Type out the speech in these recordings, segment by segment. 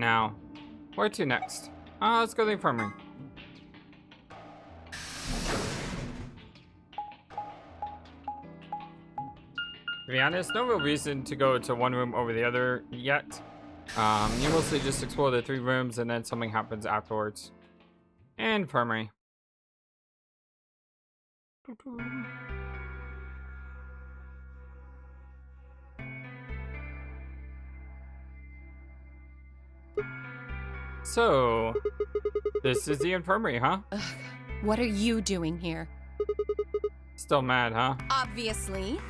Now, where to next? Let's go to the infirmary. To be honest, no real reason to go to one room over the other yet. You mostly just explore the 3 rooms and then something happens afterwards. Infirmary. So, this is the infirmary, huh? Ugh, what are you doing here? Still mad, huh? Obviously.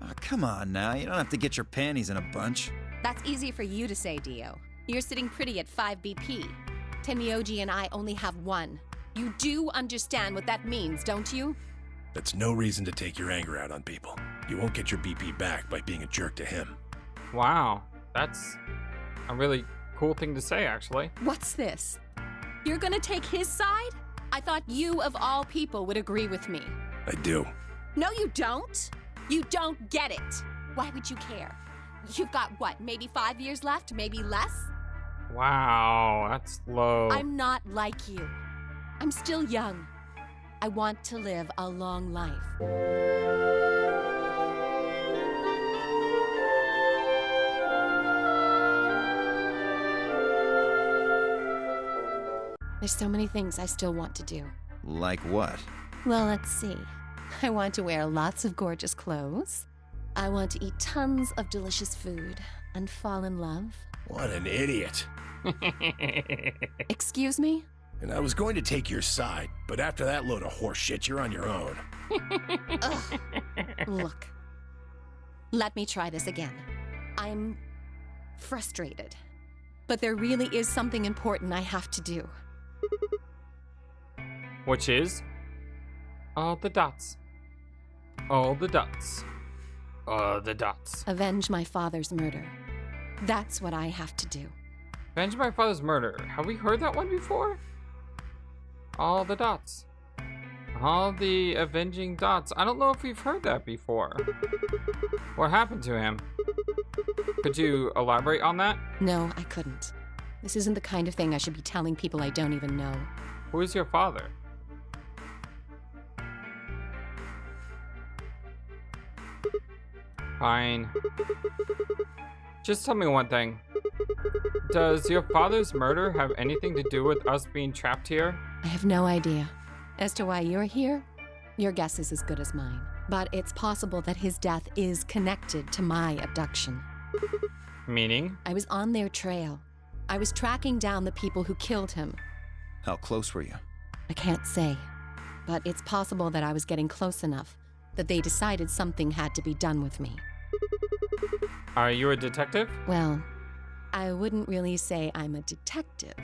Oh, come on now, you don't have to get your panties in a bunch. That's easy for you to say, Dio. You're sitting pretty at 5 BP. Tenmyoji and I only have 1. You do understand what that means, don't you? That's no reason to take your anger out on people. You won't get your BP back by being a jerk to him. Wow, that's a really cool thing to say, actually. What's this? You're gonna take his side? I thought you, of all people, would agree with me. I do. No, you don't. You don't get it. Why would you care? You've got, what, maybe 5 years left? Maybe less? Wow, that's low. I'm not like you. I'm still young. I want to live a long life. There's so many things I still want to do. Like what? Well, let's see. I want to wear lots of gorgeous clothes. I want to eat tons of delicious food and fall in love. What an idiot. Excuse me? And I was going to take your side, but after that load of horse shit, you're on your own. Ugh. Look. Let me try this again. I'm frustrated. But there really is something important I have to do. Which is? All the dots. All the dots. All the dots. Avenge my father's murder. That's what I have to do. Avenge my father's murder. Have we heard that one before? All the dots. All the avenging dots. I don't know if we've heard that before. What happened to him? Could you elaborate on that? No, I couldn't. This isn't the kind of thing I should be telling people I don't even know. Who is your father? Fine. Just tell me one thing. Does your father's murder have anything to do with us being trapped here? I have no idea. As to why you're here, your guess is as good as mine. But it's possible that his death is connected to my abduction. Meaning? I was on their trail. I was tracking down the people who killed him. How close were you? I can't say. But it's possible that I was getting close enough that they decided something had to be done with me. Are you a detective? Well, I wouldn't really say I'm a detective.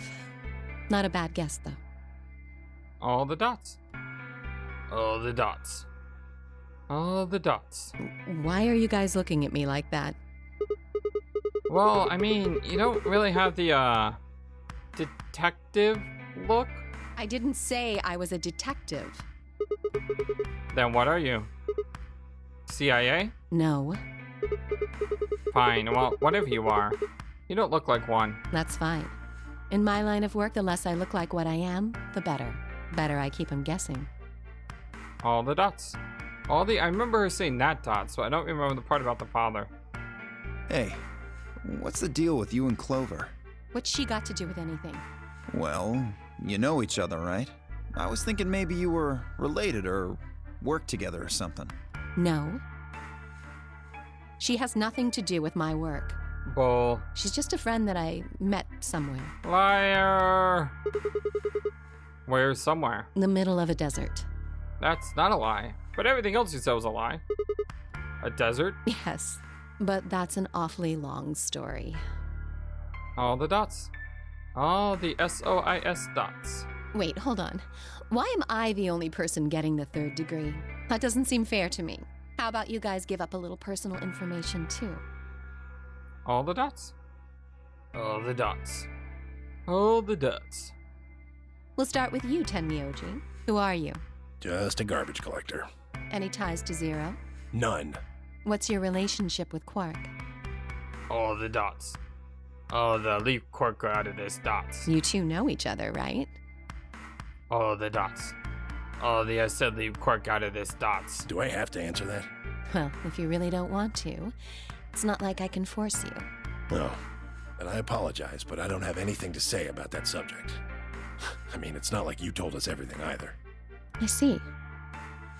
Not a bad guess, though. All the dots. All the dots. All the dots. Why are you guys looking at me like that? Well, I mean, you don't really have the, detective look. I didn't say I was a detective. Then what are you? CIA? No. Fine, well, whatever you are. You don't look like one. That's fine. In my line of work, the less I look like what I am, the better. Better I keep them guessing. All the dots. I remember her saying that dot, so I don't remember the part about the father. Hey, what's the deal with you and Clover? What's she got to do with anything? Well, you know each other, right? I was thinking maybe you were related or worked together or something. No. She has nothing to do with my work. Bull. She's just a friend that I met somewhere. Liar. Where's somewhere? In the middle of a desert. That's not a lie. But everything else you said was a lie. A desert? Yes, but that's an awfully long story. All the dots. All the SOIS dots. Wait, hold on. Why am I the only person getting the 3rd degree? That doesn't seem fair to me. How about you guys give up a little personal information, too? All the dots. All the dots. All the dots. We'll start with you, Tenmyoji. Who are you? Just a garbage collector. Any ties to Zero? None. What's your relationship with Quark? All the dots. Oh, leave Quirk out of this, Dots. You two know each other, right? Oh, the Dots. Oh, I said leave Quirk out of this, Dots. Do I have to answer that? Well, if you really don't want to, it's not like I can force you. No. And I apologize, but I don't have anything to say about that subject. I mean, it's not like you told us everything either. I see.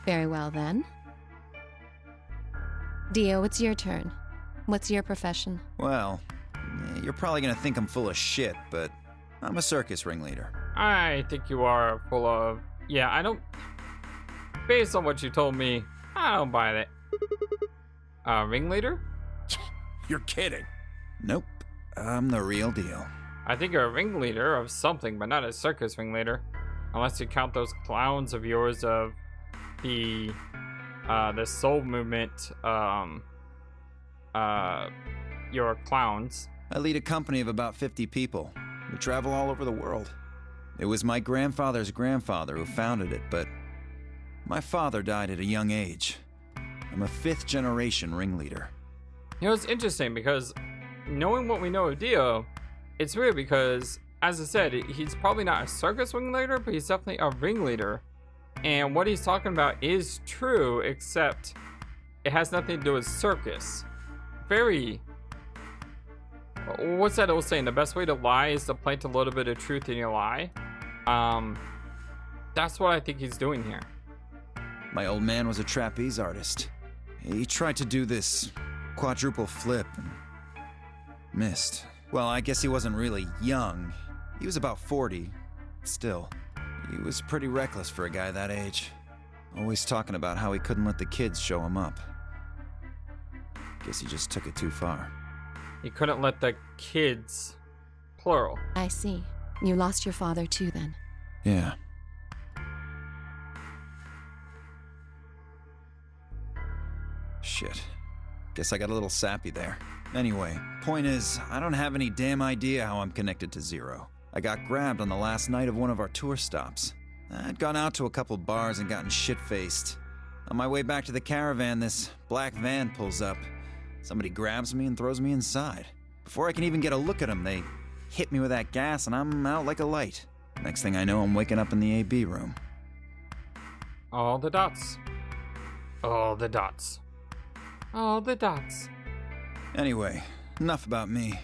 Very well, then. Dio, it's your turn. What's your profession? Well, you're probably gonna think I'm full of shit, but I'm a circus ringleader. I think you are full of... Yeah, I don't... Based on what you told me, I don't buy that. Ringleader? You're kidding. Nope, I'm the real deal. I think you're a ringleader of something, but not a circus ringleader. Unless you count those clowns of yours of the soul movement, your clowns. I lead a company of about 50 people. We travel all over the world. It was my grandfather's grandfather who founded it, but my father died at a young age. I'm a 5th generation ringleader. You know, it's interesting because knowing what we know of Dio, it's weird because, as I said, he's probably not a circus ringleader, but he's definitely a ringleader. And what he's talking about is true, except it has nothing to do with circus. Very... What's that old saying? The best way to lie is to plant a little bit of truth in your lie. That's what I think he's doing here. My old man was a trapeze artist. He tried to do this quadruple flip and missed. Well, I guess he wasn't really young. He was about 40. Still, he was pretty reckless for a guy that age. Always talking about how he couldn't let the kids show him up. Guess he just took it too far. He couldn't let the kids, plural. I see. You lost your father too, then. Yeah. Shit. Guess I got a little sappy there. Anyway, point is, I don't have any damn idea how I'm connected to Zero. I got grabbed on the last night of one of our tour stops. I'd gone out to a couple bars and gotten shit-faced. On my way back to the caravan, this black van pulls up. Somebody grabs me and throws me inside. Before I can even get a look at them, they hit me with that gas and I'm out like a light. Next thing I know, I'm waking up in the AB room. All the dots. All the dots. All the dots. Anyway, enough about me.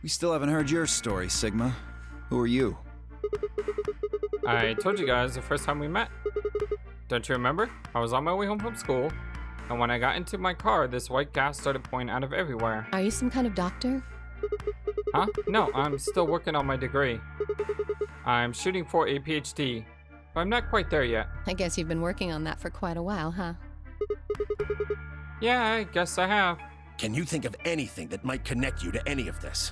We still haven't heard your story, Sigma. Who are you? I told you guys the first time we met. Don't you remember? I was on my way home from school, and when I got into my car, this white gas started pouring out of everywhere. Are you some kind of doctor? Huh? No, I'm still working on my degree. I'm shooting for a PhD, but I'm not quite there yet. I guess you've been working on that for quite a while, huh? Yeah, I guess I have. Can you think of anything that might connect you to any of this?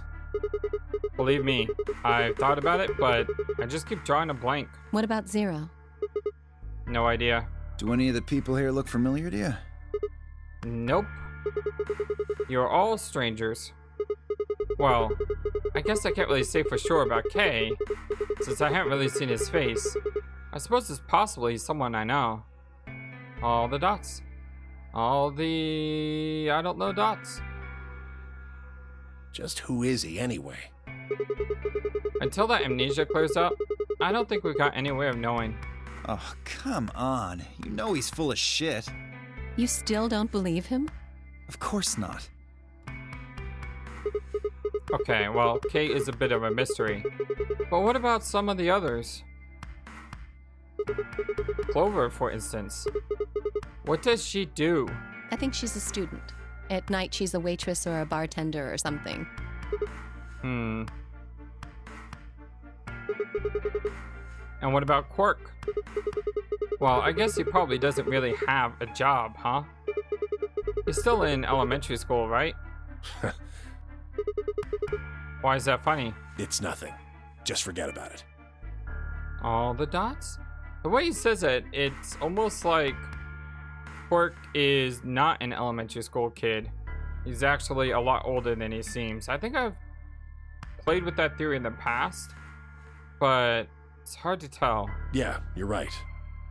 Believe me, I've thought about it, but I just keep drawing a blank. What about Zero? No idea. Do any of the people here look familiar to you? Nope. You're all strangers. Well, I guess I can't really say for sure about Kay, since I haven't really seen his face. I suppose it's possibly someone I know. All the dots. All the... I don't know dots. Just who is he anyway? Until that amnesia clears up, I don't think we've got any way of knowing. Oh, come on. You know he's full of shit. You still don't believe him? Of course not. Okay, well, Kate is a bit of a mystery. But what about some of the others? Clover, for instance. What does she do? I think she's a student. At night, she's a waitress or a bartender or something. And what about Quirk? Well, I guess he probably doesn't really have a job, huh? He's still in elementary school, right? Why is that funny? It's nothing. Just forget about it. All the dots? The way he says it, it's almost like Quirk is not an elementary school kid. He's actually a lot older than he seems. I think I've played with that theory in the past, but it's hard to tell. Yeah, you're right.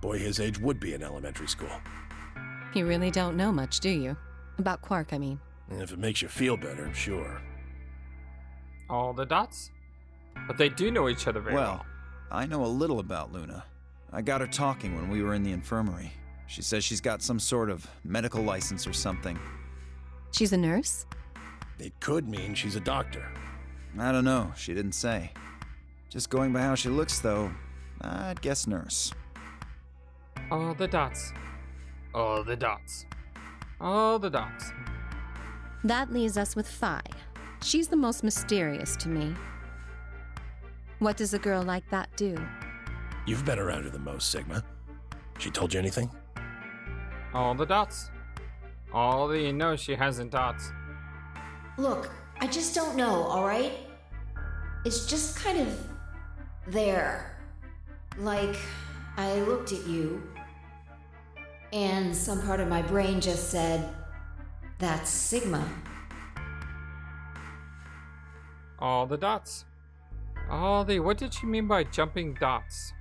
Boy his age would be in elementary school. You really don't know much, do you? About Quark, I mean. If it makes you feel better, sure. All the dots? But they do know each other very well. Well, I know a little about Luna. I got her talking when we were in the infirmary. She says she's got some sort of medical license or something. She's a nurse? It could mean she's a doctor. I don't know, she didn't say. Just going by how she looks, though, I'd guess nurse. All the dots. All the dots. All the dots. That leaves us with Phi. She's the most mysterious to me. What does a girl like that do? You've been around her the most, Sigma. She told you anything? All the dots. All the no, she hasn't dots. Look, I just don't know, alright? It's just kind of there. Like, I looked at you, and some part of my brain just said, that's Sigma. All the dots. All the. What did she mean by jumping dots?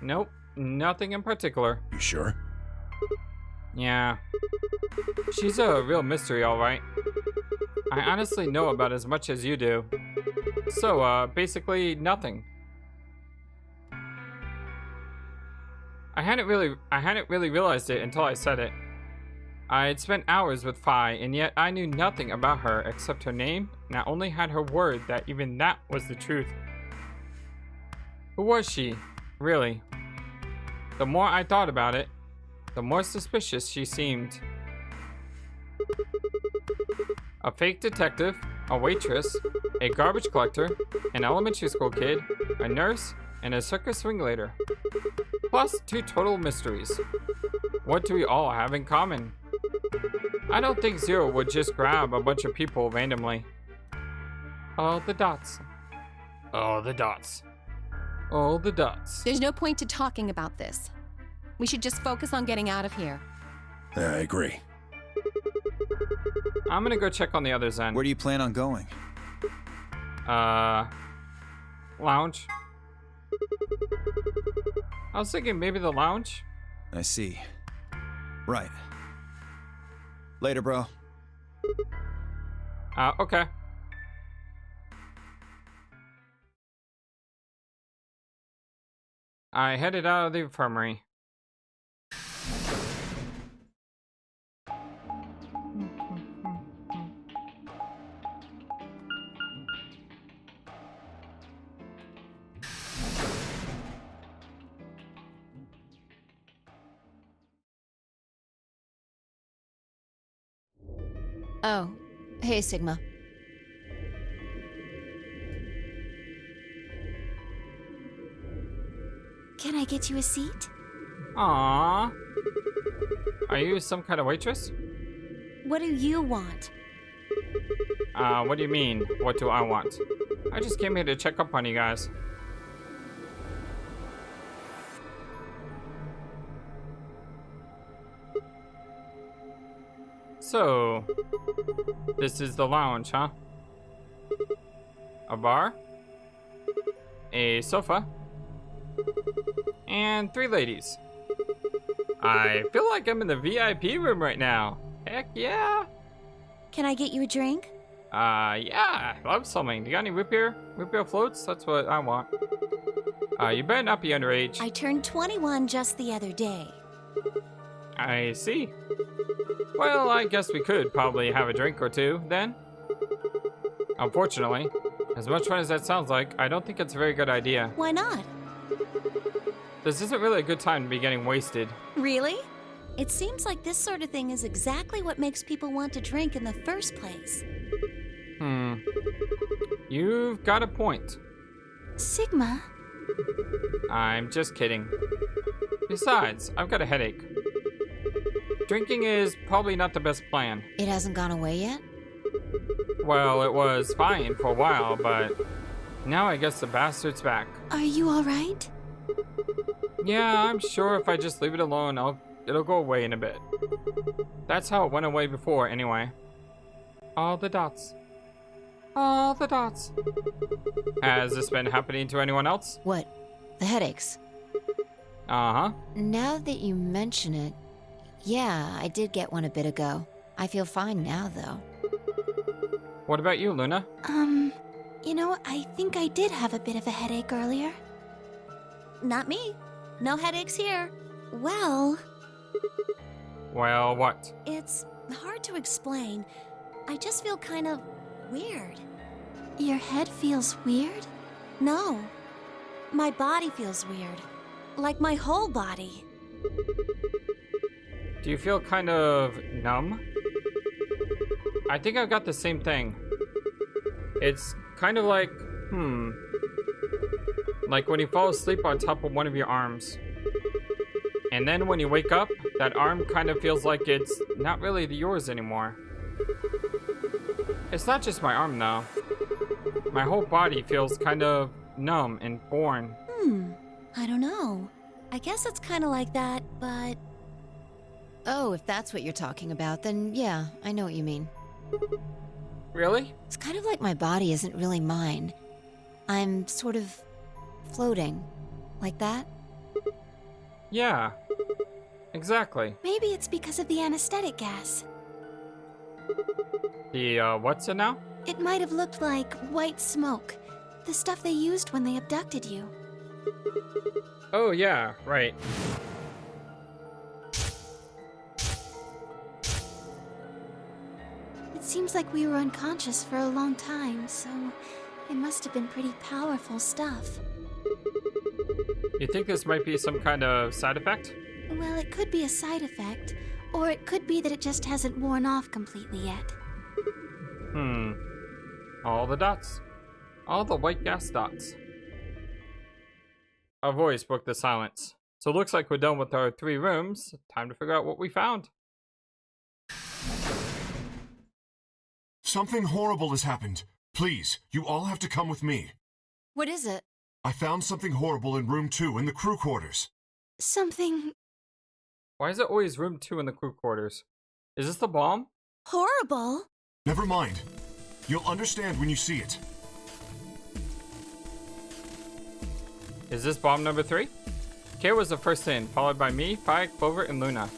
Nope, nothing in particular. You sure? Yeah. She's a real mystery, alright. I honestly know about as much as you do. So, basically nothing. I hadn't really realized it until I said it. I had spent hours with Phi, and yet I knew nothing about her except her name, and I only had her word that even that was the truth. Who was she, really? The more I thought about it, the more suspicious she seemed. A fake detective, a waitress, a garbage collector, an elementary school kid, a nurse, and a circus ringleader. Plus 2 total mysteries. What do we all have in common? I don't think Zero would just grab a bunch of people randomly. All the dots. All the dots. All the dots. There's no point to talking about this. We should just focus on getting out of here. I agree. I'm gonna go check on the others then. Where do you plan on going? Lounge. I was thinking maybe the lounge. I see. Right. Later, bro. Okay. I headed out of the infirmary. Oh, hey, Sigma. Can I get you a seat? Aww. Are you some kind of waitress? What do you want? What do you mean? What do I want? I just came here to check up on you guys. So, this is the lounge, huh? A bar? A sofa? And 3 ladies. I feel like I'm in the VIP room right now. Heck yeah. Can I get you a drink? Yeah, I love something. Do you got any root beer? Root beer floats? That's what I want. You better not be underage. I turned 21 just the other day. I see. Well, I guess we could probably have a drink or two, then. Unfortunately, as much fun as that sounds like, I don't think it's a very good idea. Why not? This isn't really a good time to be getting wasted. Really? It seems like this sort of thing is exactly what makes people want to drink in the first place. You've got a point. Sigma? I'm just kidding. Besides, I've got a headache. Drinking is probably not the best plan. It hasn't gone away yet? Well, it was fine for a while, but now I guess the bastard's back. Are you alright? Yeah, I'm sure if I just leave it alone, it'll go away in a bit. That's how it went away before, anyway. All the dots. All the dots. Has this been happening to anyone else? What? The headaches? Uh-huh. Now that you mention it, yeah, I did get one a bit ago. I feel fine now, though. What about you, Luna? You know, I think I did have a bit of a headache earlier. Not me. No headaches here. Well, Well, what? it's hard to explain. I just feel kind of weird. Your head feels weird? No. My body feels weird. Like my whole body. Do you feel kind of numb? I think I've got the same thing. It's kind of like, like when you fall asleep on top of one of your arms. And then when you wake up, that arm kind of feels like it's not really yours anymore. It's not just my arm though. My whole body feels kind of numb and foreign. I don't know. I guess it's kind of like that, but... Oh, if that's what you're talking about, then yeah, I know what you mean. Really? It's kind of like my body isn't really mine. I'm sort of floating. Like that? Yeah. Exactly. Maybe it's because of the anesthetic gas. The, what's it now? It might have looked like white smoke. The stuff they used when they abducted you. Oh yeah, right. It seems like we were unconscious for a long time, so it must have been pretty powerful stuff. You think this might be some kind of side effect? Well, it could be a side effect, or it could be that it just hasn't worn off completely yet. All the dots. All the white gas dots. A voice broke the silence. So it looks like we're done with our 3 rooms. Time to figure out what we found. Something horrible has happened. Please, you all have to come with me. What is it? I found something horrible in room 2 in the crew quarters. Something Why is it always room 2 in the crew quarters? Is this the bomb? horrible? Never mind. You'll understand when you see it. Is this bomb number 3? Kay was the first in, followed by me, Pi, Clover, and Luna.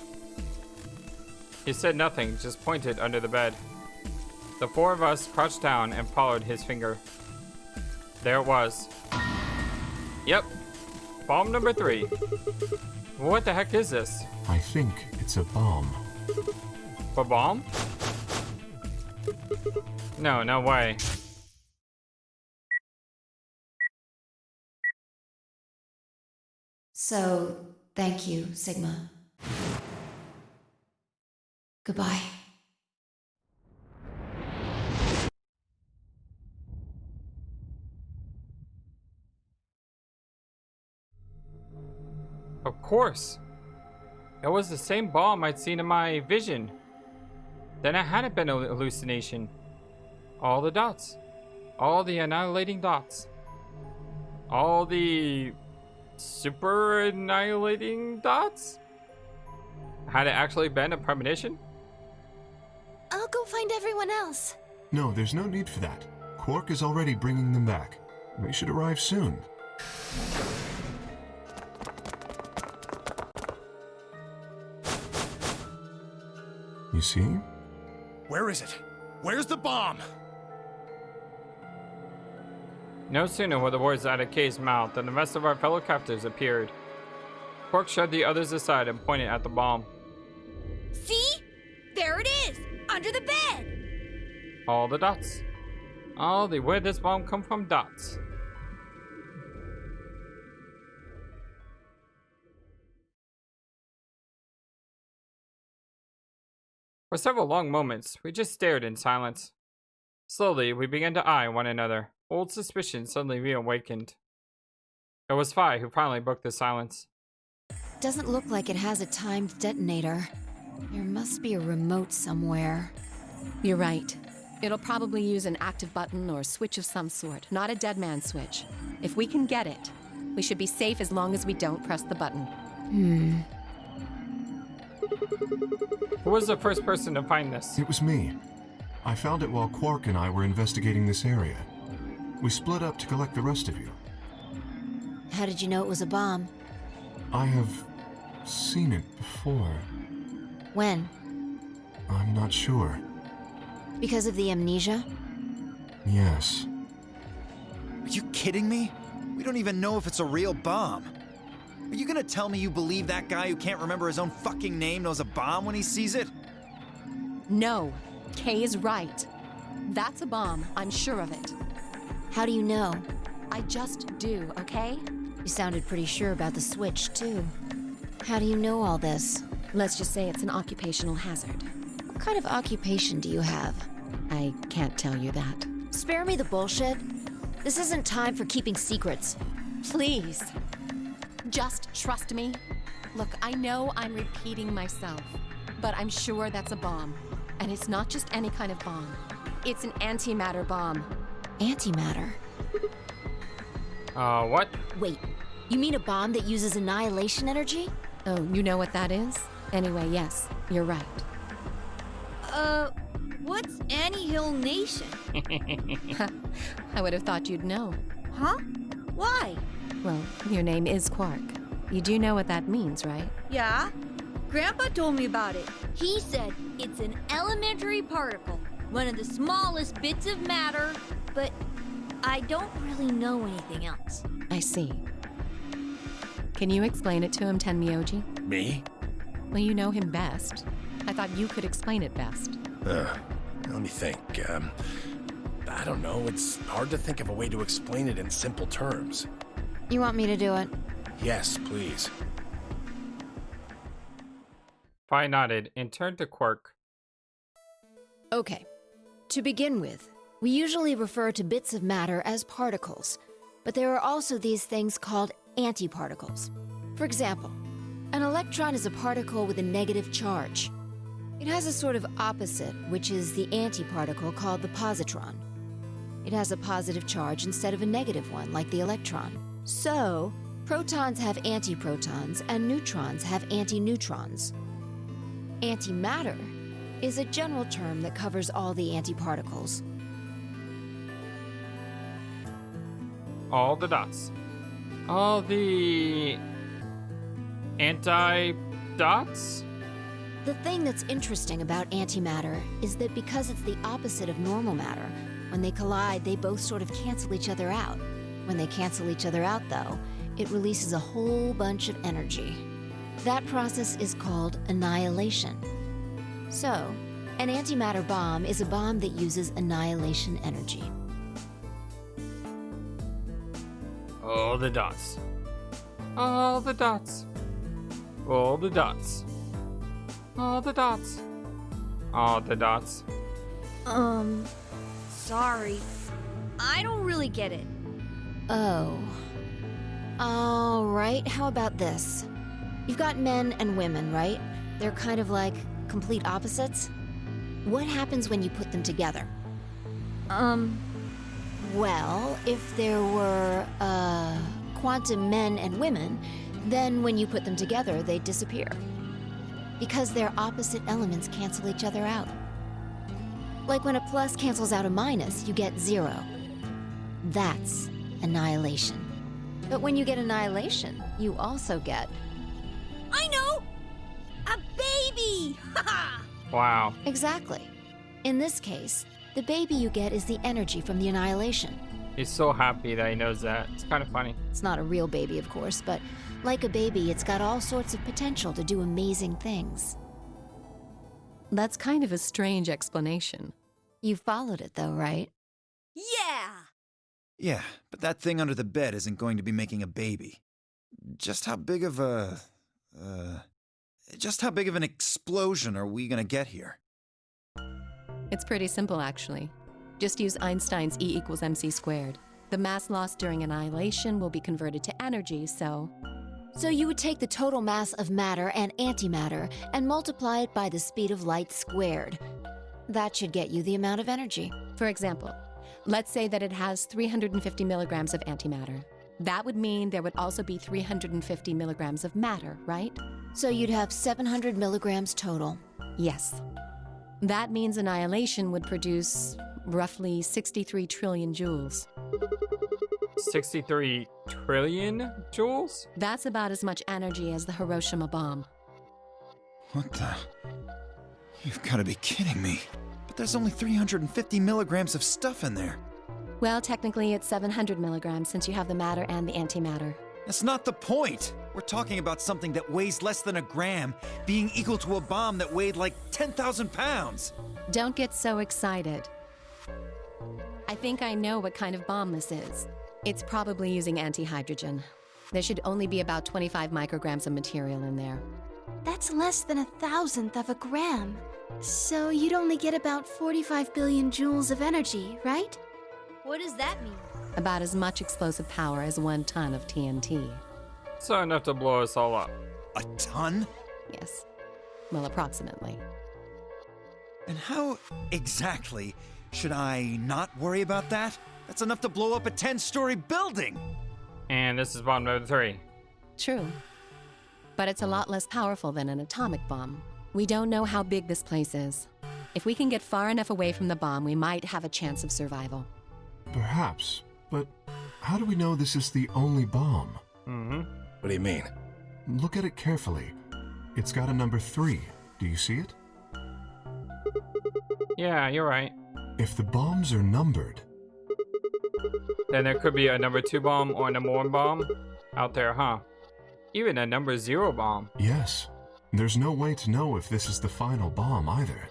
He said nothing, just pointed under the bed. The 4 of us crouched down and followed his finger. There it was. Yep. Bomb number 3. What the heck is this? I think it's a bomb. A bomb? No, no way. So, thank you, Sigma. Goodbye. Of course. It was the same bomb I'd seen in my vision. Then it hadn't been an hallucination. All the dots. All the annihilating dots. All the super annihilating dots? Had it actually been a premonition? I'll go find everyone else. No, there's no need for that. Quark is already bringing them back. They should arrive soon. You see? Where is it? Where's the bomb? No sooner were the words out of Kay's mouth than the rest of our fellow captives appeared. Quark shoved the others aside and pointed at the bomb. See? There it is! Under the bed! All the dots. All the where this bomb come from dots. For several long moments, we just stared in silence. Slowly, we began to eye one another. Old suspicion suddenly reawakened. It was Phi who finally broke the silence. Doesn't look like it has a timed detonator. There must be a remote somewhere. You're right. It'll probably use an active button or switch of some sort, not a dead man switch. If we can get it, we should be safe as long as we don't press the button. Who was the first person to find this? It was me. I found it while Quark and I were investigating this area. We split up to collect the rest of you. How did you know it was a bomb? I have seen it before. When? I'm not sure. Because of the amnesia? Yes. Are you kidding me? We don't even know if it's a real bomb. Are you gonna tell me you believe that guy who can't remember his own fucking name knows a bomb when he sees it? No, Kay is right. That's a bomb, I'm sure of it. How do you know? I just do, okay? You sounded pretty sure about the switch, too. How do you know all this? Let's just say it's an occupational hazard. What kind of occupation do you have? I can't tell you that. Spare me the bullshit. This isn't time for keeping secrets. Please. Just trust me. Look, I know I'm repeating myself, but I'm sure that's a bomb. And it's not just any kind of bomb. It's an antimatter bomb. Antimatter? What? Wait, you mean a bomb that uses annihilation energy? Oh, you know what that is? Anyway, yes, you're right. What's annihilation? I would have thought you'd know. Huh? Why? Well, your name is Quark. You do know what that means, right? Yeah. Grandpa told me about it. He said it's an elementary particle, one of the smallest bits of matter, but I don't really know anything else. I see. Can you explain it to him, Tenmyoji? Me? Well, you know him best. I thought you could explain it best. Let me think. I don't know. It's hard to think of a way to explain it in simple terms. You want me to do it? Yes, please. Pi nodded and turned to Quark. Okay. To begin with, we usually refer to bits of matter as particles, but there are also these things called antiparticles. For example, an electron is a particle with a negative charge. It has a sort of opposite, which is the antiparticle called the positron. It has a positive charge instead of a negative one, like the electron. So, protons have antiprotons and neutrons have antineutrons. Antimatter is a general term that covers all the antiparticles. All the dots. All the anti-dots? The thing that's interesting about antimatter is that because it's the opposite of normal matter, when they collide, they both sort of cancel each other out. When they cancel each other out, though, it releases a whole bunch of energy. That process is called annihilation. So, an antimatter bomb is a bomb that uses annihilation energy. All the dots. All the dots. All the dots. All the dots. All the dots. Sorry. I don't really get it. Oh. All right, how about this? You've got men and women, right? They're kind of like complete opposites. What happens when you put them together? Well, if there were, quantum men and women, then when you put them together, they disappear. Because their opposite elements cancel each other out. Like when a plus cancels out a minus, you get 0. That's annihilation. But when you get annihilation, you also get... I know! A baby! Haha! Wow. Exactly. In this case, the baby you get is the energy from the annihilation. He's so happy that he knows that. It's kind of funny. It's not a real baby, of course, but like a baby, it's got all sorts of potential to do amazing things. That's kind of a strange explanation. You followed it, though, right? Yeah! Yeah, but that thing under the bed isn't going to be making a baby. Just how big of a... just how big of an explosion are we gonna get here? It's pretty simple, actually. Just use Einstein's E equals mc squared. The mass lost during annihilation will be converted to energy, so... So you would take the total mass of matter and antimatter and multiply it by the speed of light squared. That should get you the amount of energy. For example, let's say that it has 350 milligrams of antimatter. That would mean there would also be 350 milligrams of matter, right? So you'd have 700 milligrams total. Yes. That means annihilation would produce roughly 63 trillion joules. 63 trillion joules? That's about as much energy as the Hiroshima bomb. What the... You've got to be kidding me. But there's only 350 milligrams of stuff in there. Well, technically it's 700 milligrams since you have the matter and the antimatter. That's not the point. We're talking about something that weighs less than a gram being equal to a bomb that weighed like 10,000 pounds. Don't get so excited. I think I know what kind of bomb this is. It's probably using antihydrogen. There should only be about 25 micrograms of material in there. That's less than 1,000th of a gram. So you'd only get about 45 billion joules of energy, right? What does that mean? About as much explosive power as 1 ton of TNT. So enough to blow us all up. A ton? Yes. Well, approximately. And how exactly should I not worry about that? That's enough to blow up a 10-story building! And this is bomb number 3. True. But it's a lot less powerful than an atomic bomb. We don't know how big this place is. If we can get far enough away from the bomb, we might have a chance of survival. Perhaps, but how do we know this is the only bomb? What do you mean? Look at it carefully. It's got a number 3. Do you see it? Yeah, you're right. If the bombs are numbered, Then there could be a number 2 bomb or a number 1 bomb out there, huh? Even a number 0 bomb. yes. There's no way to know if this is the final bomb either.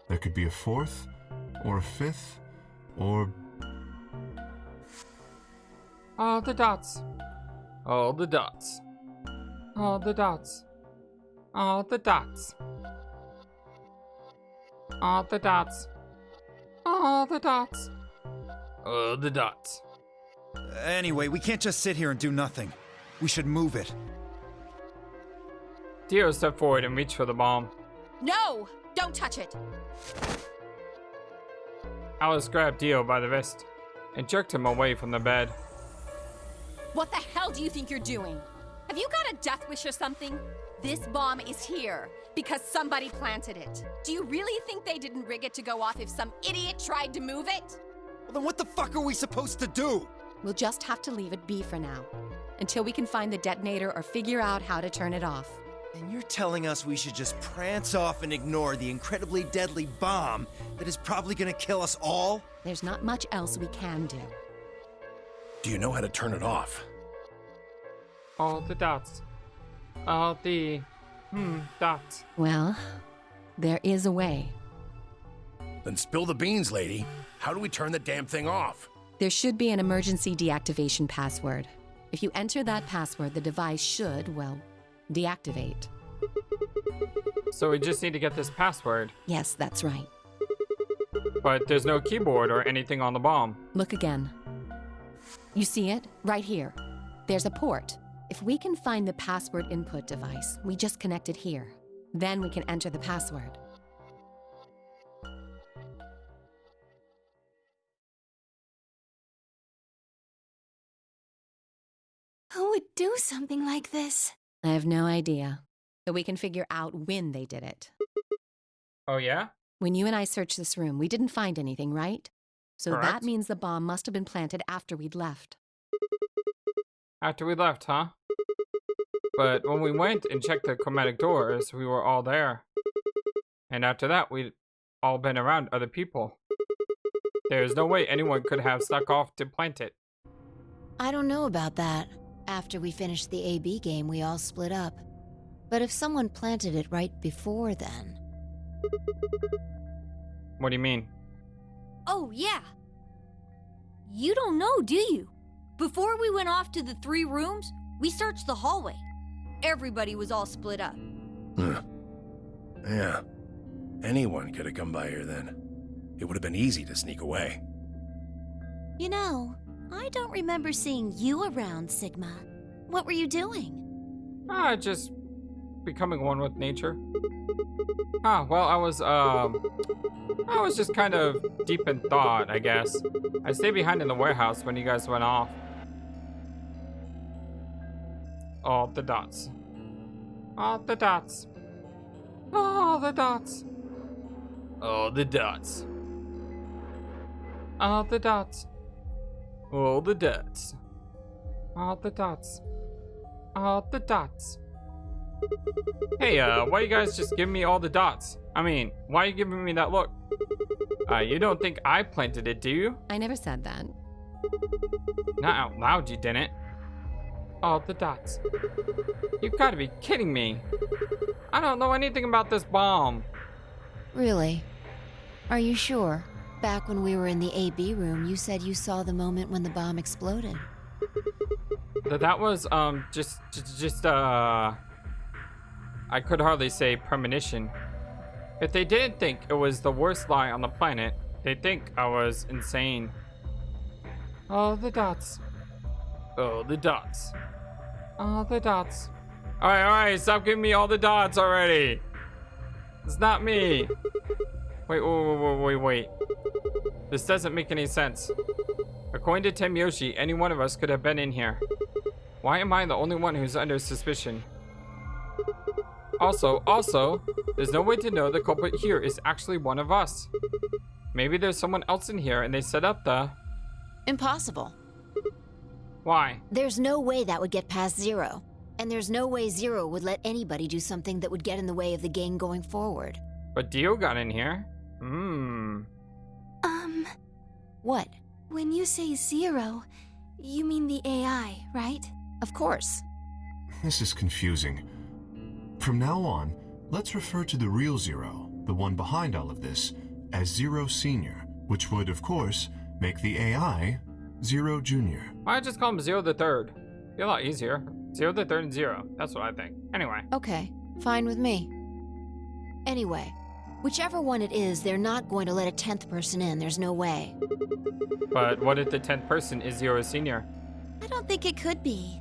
There could be a 4th, or a 5th, or... All the dots. All the dots. All the dots. All the dots. All the dots. All the dots. All the dots. Anyway, we can't just sit here and do nothing. We should move it. Dio stepped forward and reached for the bomb. No! Don't touch it! Alice grabbed Dio by the wrist and jerked him away from the bed. What the hell do you think you're doing? Have you got a death wish or something? This bomb is here because somebody planted it. Do you really think they didn't rig it to go off if some idiot tried to move it? Well, then what the fuck are we supposed to do? We'll just have to leave it be for now, until we can find the detonator or figure out how to turn it off. And you're telling us we should just prance off and ignore the incredibly deadly bomb that is probably gonna kill us all? There's not much else we can do. Do you know how to turn it off? All the dots. All the dots. Well, there is a way. Then spill the beans, lady. How do we turn the damn thing off? There should be an emergency deactivation password. If you enter that password, the device should, well, deactivate. So we just need to get this password. Yes, that's right. But there's no keyboard or anything on the bomb. Look again. You see it? Right here. There's a port. If we can find the password input device, we just connect it here. Then we can enter the password. Who would do something like this? I have no idea. But we can figure out when they did it. Oh yeah? When you and I searched this room, we didn't find anything, right? So Correct. that means the bomb must have been planted after we'd left. After we left, huh? But when we went and checked the chromatic doors, we were all there. And after that, we'd all been around other people. There's no way anyone could have stuck off to plant it. I don't know about that. After we finished the AB game, we all split up. But if someone planted it right before then... What do you mean? Oh, yeah. You don't know, do you? Before we went off to the 3 rooms, we searched the hallway. Everybody was all split up. Yeah. Anyone could have come by here then. It would have been easy to sneak away. You know, I don't remember seeing you around, Sigma. What were you doing? Just becoming one with nature. Well, I was just kind of deep in thought, I guess. I stayed behind in the warehouse when you guys went off. All the dots. All the dots. All the dots. All the dots. All the dots. All the dots. All the dots. All the dots. Hey, why you guys just giving me all the dots? I mean, why are you giving me that look? You don't think I planted it, do you? I never said that. Not out loud, you didn't. All the dots. You've got to be kidding me. I don't know anything about this bomb. Really? Are you sure? Back when we were in the AB room, you said you saw the moment when the bomb exploded. That was, I could hardly say premonition. If they didn't think it was the worst lie on the planet, they'd think I was insane. All the dots. All the dots. All the dots. Alright, stop giving me all the dots already. It's not me. Wait. This doesn't make any sense. According to Temyoshi, any one of us could have been in here. Why am I the only one who's under suspicion? Also, there's no way to know the culprit here is actually one of us. Maybe there's someone else in here and they set up the... Impossible. Why? There's no way that would get past Zero. And there's no way Zero would let anybody do something that would get in the way of the gang going forward. But Dio got in here. What? When you say Zero, you mean the AI, right? Of course. This is confusing. From now on, let's refer to the real Zero, the one behind all of this, as Zero Senior, which would, of course, make the AI Zero Junior. Why not just call him Zero the Third? Be a lot easier. Zero the Third and Zero. That's what I think. Anyway. Okay, fine with me. Anyway, whichever one it is, they're not going to let a 10th person in. There's no way. But what if the 10th person is Zero Senior? I don't think it could be.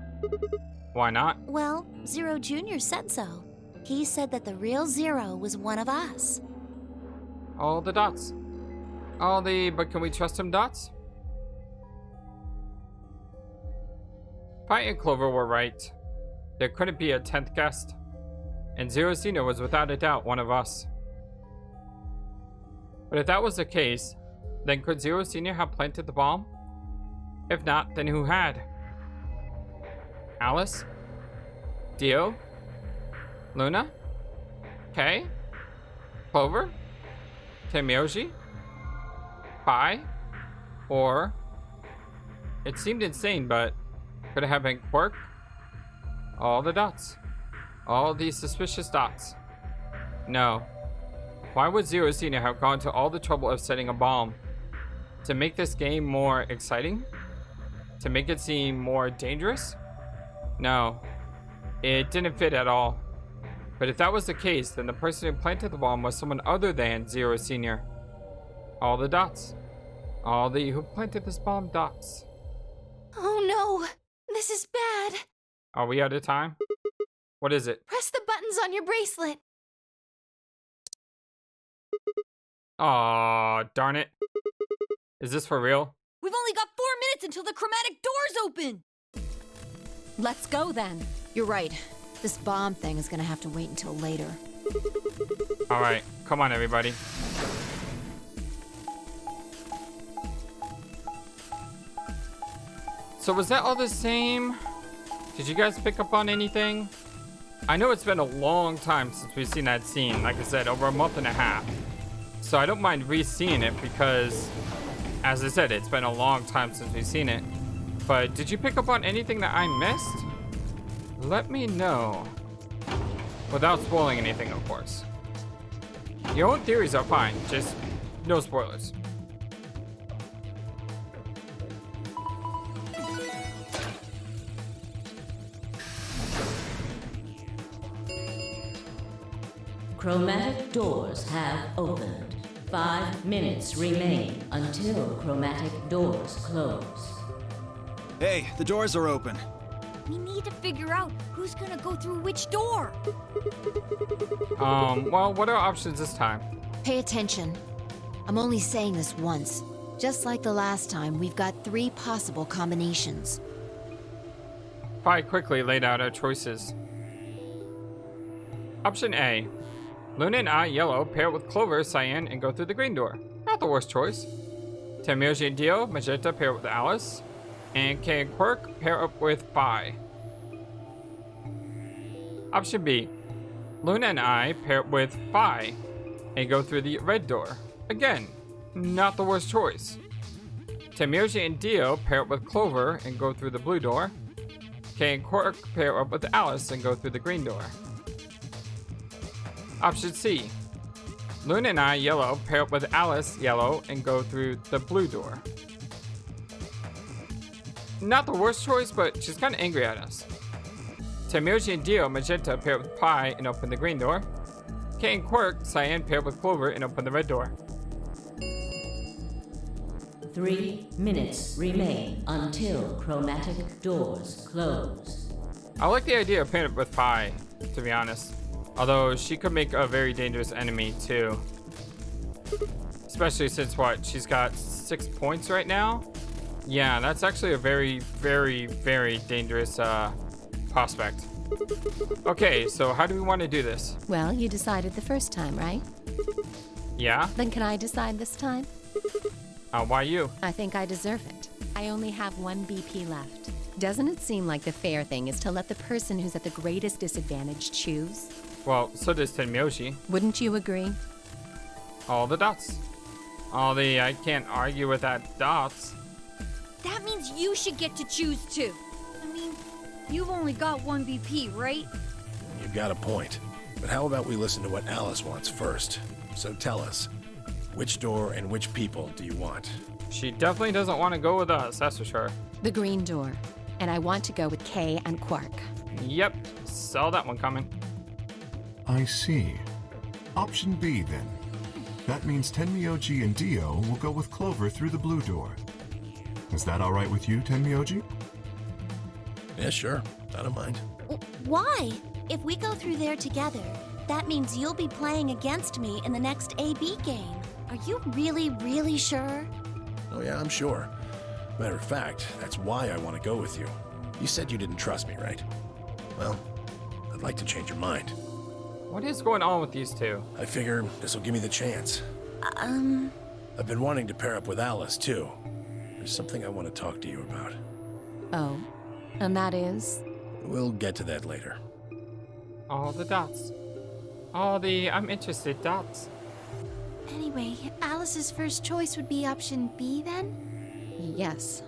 Why not? Well, Zero Junior said so. He said that the real Zero was one of us. All the dots. But can we trust him dots? Pie and Clover were right. There couldn't be a 10th guest. And Zero Senior was without a doubt one of us. But if that was the case, then could Zero Senior have planted the bomb? If not, then who had? Alice? Dio? Luna? Kay? Clover? Temyoshi? Pie? Or... It seemed insane, but could it have been Quirk? All the dots. All these suspicious dots. No. Why would Zero Senior have gone to all the trouble of setting a bomb? To make this game more exciting? To make it seem more dangerous? No. It didn't fit at all. But if that was the case, then the person who planted the bomb was someone other than Zero Senior. All the dots. All the who planted this bomb dots. Oh no! This is bad! Are we out of time? What is it? Press the buttons on your bracelet! Aw, darn it. Is this for real? We've only got 4 minutes until the chromatic doors open! Let's go then. You're right. This bomb thing is gonna have to wait until later. Alright, come on everybody. So was that all the same? Did you guys pick up on anything? I know it's been a long time since we've seen that scene. Like I said, over a month and a half. So I don't mind re-seeing it because, as I said, it's been a long time since we've seen it. But did you pick up on anything that I missed? Let me know. Without spoiling anything, of course. Your own theories are fine, just no spoilers. Chromatic doors have opened. 5 minutes remain until chromatic doors close. Hey, the doors are open. We need to figure out who's gonna go through which door. Well, what are options this time? Pay attention. I'm only saying this once. Just like the last time, we've got 3 possible combinations. Pi quickly laid out our choices. Option A. Luna and I, yellow, pair with Clover, cyan, and go through the green door. Not the worst choice. Temyoshi and Dio, magenta, pair with Alice. And Kay and Quirk, pair up with Phi. Option B. Luna and I, pair up with Phi, and go through the red door. Again, not the worst choice. Temirji and Dio pair up with Clover and go through the blue door. Kay and Quirk pair up with Alice and go through the green door. Option C. Luna and I, yellow, pair up with Alice, yellow, and go through the blue door. Not the worst choice, but she's kind of angry at us. Temirji and Dio, magenta, pair up with Pi and open the green door. Kay and Quirk, cyan, pair up with Clover and open the red door. 3 minutes remain until chromatic doors close. I like the idea of pairing up with Pi, to be honest. Although she could make a very dangerous enemy too. Especially since what? She's got 6 points right now? Yeah, that's actually a very, very, very dangerous prospect. Okay, so how do we want to do this? Well, you decided the first time, right? Yeah? Then can I decide this time? Why you? I think I deserve it. I only have 1 BP left. Doesn't it seem like the fair thing is to let the person who's at the greatest disadvantage choose? Well, so does Tenmyoshi. Wouldn't you agree? All the dots. All the I can't argue with that dots. That means you should get to choose too. I mean, you've only got 1 BP, right? You've got a point. But how about we listen to what Alice wants first? So tell us, which door and which people do you want? She definitely doesn't want to go with us, that's for sure. The green door. And I want to go with Kay and Quark. Yep, saw that one coming. I see. Option B, then. That means Tenmyoji and Dio will go with Clover through the blue door. Is that all right with you, Tenmyoji? Yeah, sure. I don't mind. Why? If we go through there together, that means you'll be playing against me in the next AB game. Are you really, really sure? Oh yeah, I'm sure. Matter of fact, that's why I want to go with you. You said you didn't trust me, right? Well, I'd like to change your mind. What is going on with these two? I figure this will give me the chance. I've been wanting to pair up with Alice, too. There's something I want to talk to you about. Oh, and that is? We'll get to that later. All the dots. All the I'm interested dots. Anyway, Alice's first choice would be option B then? Yes.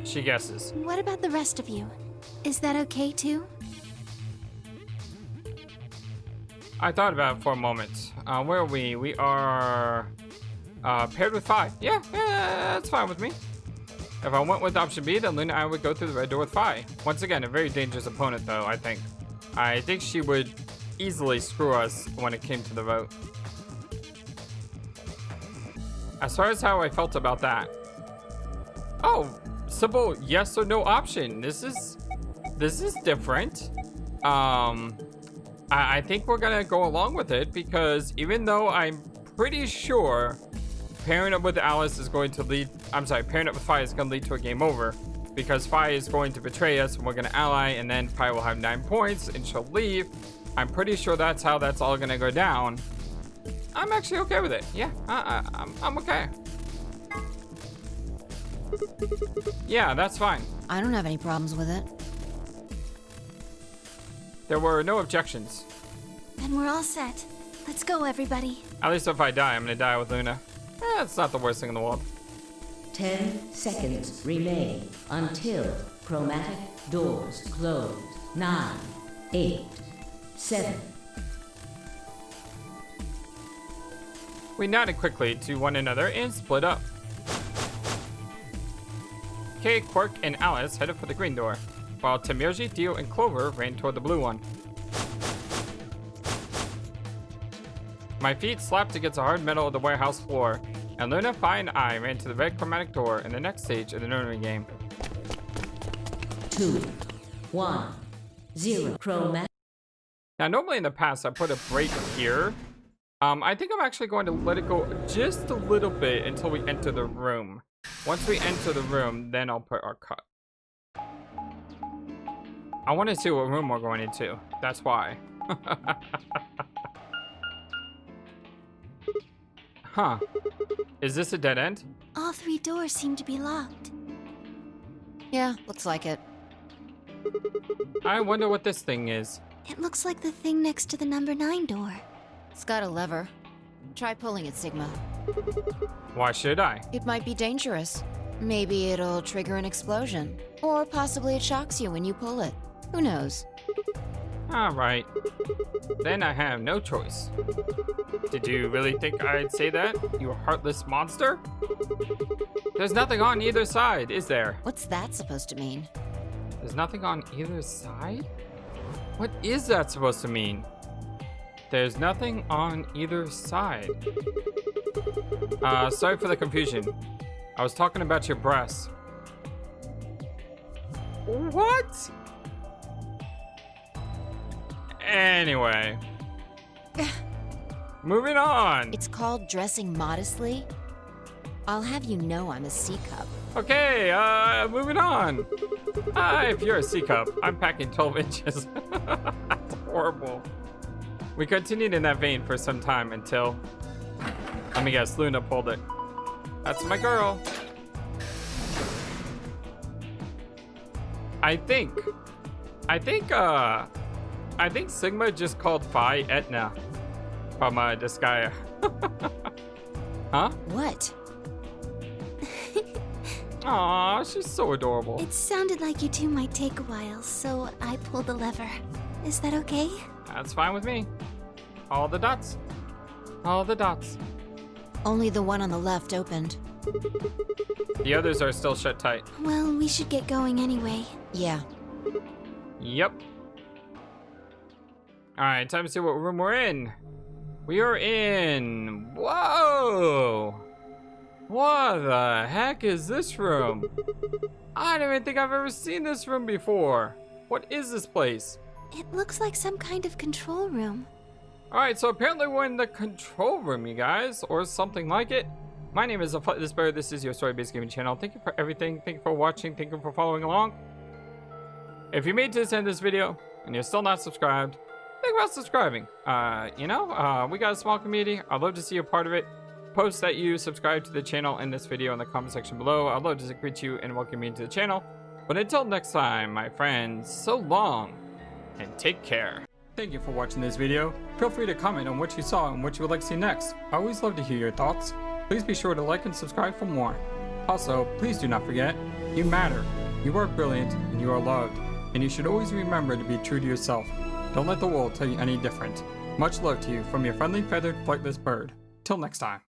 She guesses. What about the rest of you? Is that okay too? I thought about it for a moment. Where are we? We are paired with 5. Yeah, that's fine with me. If I went with option B, then Luna and I would go through the red door with 5. Once again, a very dangerous opponent though, I think. I think she would easily screw us when it came to the vote. As far as how I felt about that. Oh, simple yes or no option. This is different. I think we're gonna go along with it because even though I'm pretty sure pairing up with Alice is going to lead, pairing up with Fi is gonna lead to a game over because Fi is going to betray us and we're gonna ally and then Fi will have 9 points and she'll leave. I'm pretty sure that's how that's all gonna go down. I'm actually okay with it. Yeah, I'm okay. Yeah, that's fine. I don't have any problems with it. There were no objections. Then we're all set. Let's go, everybody. At least if I die, I'm gonna die with Luna. It's not the worst thing in the world. 10 seconds remain until chromatic doors close. 9, 8, 7. We nodded quickly to one another and split up. Kay, Quark, and Alice headed for the green door, while Temirji, Dio, and Clover ran toward the blue one. My feet slapped against the hard metal of the warehouse floor, and Luna, Fi, and I ran to the red chromatic door in the next stage of the Nonary game. 2, 1, 0. Chromatic. Now, normally in the past, I put a break here. I think I'm actually going to let it go just a little bit until we enter the room. Once we enter the room, then I'll put our cut. I want to see what room we're going into. That's why. Huh. Is this a dead end? All 3 doors seem to be locked. Yeah, looks like it. I wonder what this thing is. It looks like the thing next to the number 9 door. It's got a lever. Try pulling it, Sigma. Why should I? It might be dangerous. Maybe it'll trigger an explosion. Or possibly it shocks you when you pull it. Who knows? Alright. Then I have no choice. Did you really think I'd say that, you heartless monster? There's nothing on either side, is there? What's that supposed to mean? There's nothing on either side? What is that supposed to mean? There's nothing on either side. Sorry for the confusion. I was talking about your breasts. What? Anyway. Moving on. It's called dressing modestly. I'll have you know I'm a C-cup. Okay, moving on. If you're a C-cup, I'm packing 12 inches. That's horrible. We continued in that vein for some time until... Let me guess, Luna pulled it. That's my girl. I think Sigma just called Phi Etna from Disgaea. Huh? What? Aw, she's so adorable. It sounded like you two might take a while, so I pulled the lever. Is that okay? That's fine with me. All the dots. All the dots. Only the one on the left opened. The others are still shut tight. Well, we should get going anyway. Yeah. Yep. Alright, time to see what room we're in. We are in... Whoa! What the heck is this room? I don't even think I've ever seen this room before. What is this place? It looks like some kind of control room. Alright, so apparently we're in the control room, you guys, or something like it. My name is FlightlessBird. This is your story-based gaming channel. Thank you for everything. Thank you for watching. Thank you for following along. If you made it to this end of this video and you're still not subscribed, think about subscribing. We got a small community. I'd love to see you a part of it. Post that you subscribe to the channel in this video in the comment section below. I'd love to greet you and welcome you to the channel. But until next time, my friends, so long and take care. Thank you for watching this video. Feel free to comment on what you saw and what you would like to see next. I always love to hear your thoughts. Please be sure to like and subscribe for more. Also, please do not forget, you matter. You are brilliant and you are loved. And you should always remember to be true to yourself. Don't let the world tell you any different. Much love to you from your friendly feathered flightless bird. Till next time.